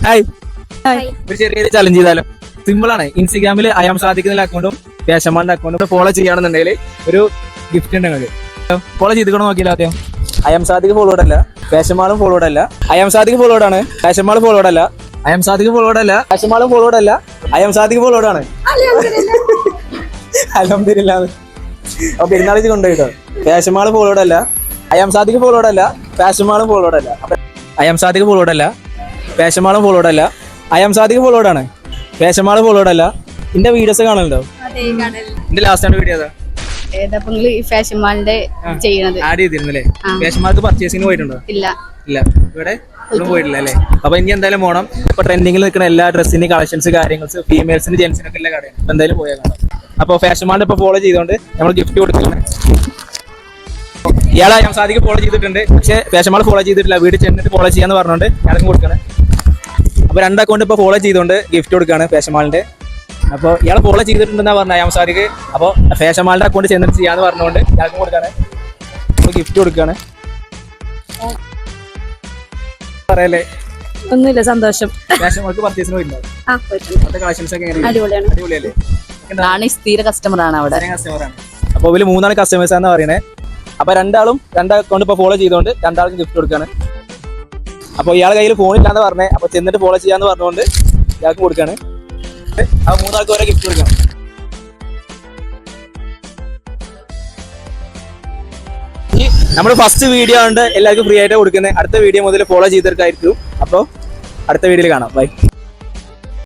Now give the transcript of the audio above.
Hi ഒരു ചെറിയൊരു challenge ചെയ്താലോ? സിമ്പിൾ ആണ്. ഇൻസ്റ്റഗ്രാമിൽ അയാം സാധിക്കുന്ന അക്കൗണ്ടും ഫാഷന്മാരുടെ അക്കൗണ്ടും ഫോളോ ചെയ്യുകയാണെന്നുണ്ടെങ്കിൽ ഒരു ഗിഫ്റ്റ് ഉണ്ട് നിങ്ങൾക്ക്. ഫോളോ ചെയ്തിക്കണം നോക്കിയില്ല. ആദ്യം അയാം സാദിക്ക് ഫോളോഡ് അല്ല, ഫാഷന്മാളും ഫോളോഡ് അല്ല. അയാം സാദിക്ക് ഫോളോഡ് ആണ്, ഫാഷന്മാൾ ഫോളോഡ് അല്ല. അയാം സാദിക്ക് ഫോളോഡ് അല്ല, ഫാഷന്മാളും ഫോളോഡ് അല്ല. അയാം സാദിക്ക് ഫോളോഡ് ആണ്. അൽഹംദുലില്ലാ. അപ്പൊ പെരുന്നാളിച്ച് കൊണ്ടുപോയിട്ടോ. ഫാഷന്മാൾ ഫോളോഡ് അല്ല, അയാം സാദിക്ക് ഫോളോഡ് അല്ല, ഫാഷന്മാളും ഫോളോഡ് അല്ല. അയാം സാദിക്ക് ഫോളോഡ് അല്ല, ഫാഷന്മാളും ഫോളോഡ് അല്ല. അയാം സാദിക്ക് ഫോളോഡ് ആണ്, ഫാഷന്മാൾ ഫോളോഡ് അല്ല. എന്റെ വീഡിയോസ് കാണലുണ്ടോ? എന്റെ ലാസ്റ്റ് ആണ് വീഡിയോ ഫാഷന്മാരുടെ ചെയ്യണത് ആഡ് ചെയ്തിരുന്നല്ലേ? ഫാഷന്മാർക്ക് പർച്ചേസിന് പോയിട്ടുണ്ടോ? ഇല്ല. ഇല്ല, ഇവിടെ ഒന്നും പോയിട്ടില്ല അല്ലേ? അപ്പൊ ഇനി എന്തായാലും പോകണം. ഇപ്പൊ ട്രെൻഡിങ്ങിൽ നിൽക്കുന്ന എല്ലാ ഡ്രസ്സിന്റെ കളക്ഷൻസ് കാര്യങ്ങൾസ് ഫീമെയിൽസിന് ജെന്റ്സിനൊക്കെ എല്ലാ കടയാണ്. ഇപ്പൊ എന്തായാലും പോയാൽ കാണാം. അപ്പൊ ഫാഷന്മാരുടെ ഇപ്പൊ ഫോളോ ചെയ്തുകൊണ്ട് നമ്മൾ ഗിഫ്റ്റ് കൊടുക്കുകയാണ്. ഇയാളെ ഞാൻ സാധിക്ക് ഫോളോ ചെയ്തിട്ടുണ്ട്, പക്ഷേ ഫാഷന്മാൾ ഫോളോ ചെയ്തിട്ടില്ല. വീട് ചെന്നിട്ട് ഫോളോ ചെയ്യാന്ന് പറഞ്ഞുകൊണ്ട് ഞാനും കൊടുക്കണം. അപ്പൊ രണ്ട് അക്കൗണ്ട് ഇപ്പൊ ഫോളോ ചെയ്തുകൊണ്ട് ഗിഫ്റ്റ് കൊടുക്കുകയാണ് ഫാഷന്മാളിന്റെ. അപ്പോൾ ഇയാളെ ഫോളോ ചെയ്തിട്ടുണ്ടെന്നാ പറഞ്ഞത് അയാം സാദിക്ക്. അപ്പോൾ ഫാഷന്മാളുടെ അക്കൗണ്ട് ചെന്നിട്ട് ചെയ്യാന്ന് പറഞ്ഞുകൊണ്ട് ഇയാൾക്കും കൊടുക്കാണ്. അപ്പോൾ ഗിഫ്റ്റ് കൊടുക്കുകയാണ്. പറയല്ലേ? ഒന്നുമില്ല, സന്തോഷം. ഫാഷന്മാൾക്ക് പർച്ചേസിന് പോയിട്ടുണ്ടോ? കളക്ഷൻസ് ഒക്കെ അടിപൊളിയാണ്. അടിപൊളിയല്ലേ? സ്ഥിര കസ്റ്റമർ ആണ് അവിടെ. കസ്റ്റമറാണ്. അപ്പോൾ ഇതിൽ 3 കസ്റ്റമേഴ്സ് ആണെന്ന് പറയണേ. അപ്പൊ രണ്ട് അക്കൗണ്ട് ഇപ്പൊ ഫോളോ ചെയ്തുകൊണ്ട് രണ്ടാൾക്കും ഗിഫ്റ്റ് കൊടുക്കാണ്. അപ്പൊ ഇയാളെ കയ്യിൽ ഫോണില്ലാന്ന് പറഞ്ഞേ. അപ്പൊ ചെന്നിട്ട് ഫോളോ ചെയ്യാന്ന് പറഞ്ഞുകൊണ്ട് ഇയാൾക്ക് കൊടുക്കാണ്. അപ്പൊ 3 ആൾക്ക് ഓരോ ഗിഫ്റ്റ് കൊടുക്കണം. നമ്മുടെ ഫസ്റ്റ് വീഡിയോ ഉണ്ട് എല്ലാവർക്കും ഫ്രീ ആയിട്ട് കൊടുക്കുന്നത്. അടുത്ത വീഡിയോ മുതൽ ഫോളോ ചെയ്തിട്ടായിരിക്കും. അപ്പോൾ അടുത്ത വീഡിയോയിൽ കാണാം. ബൈ.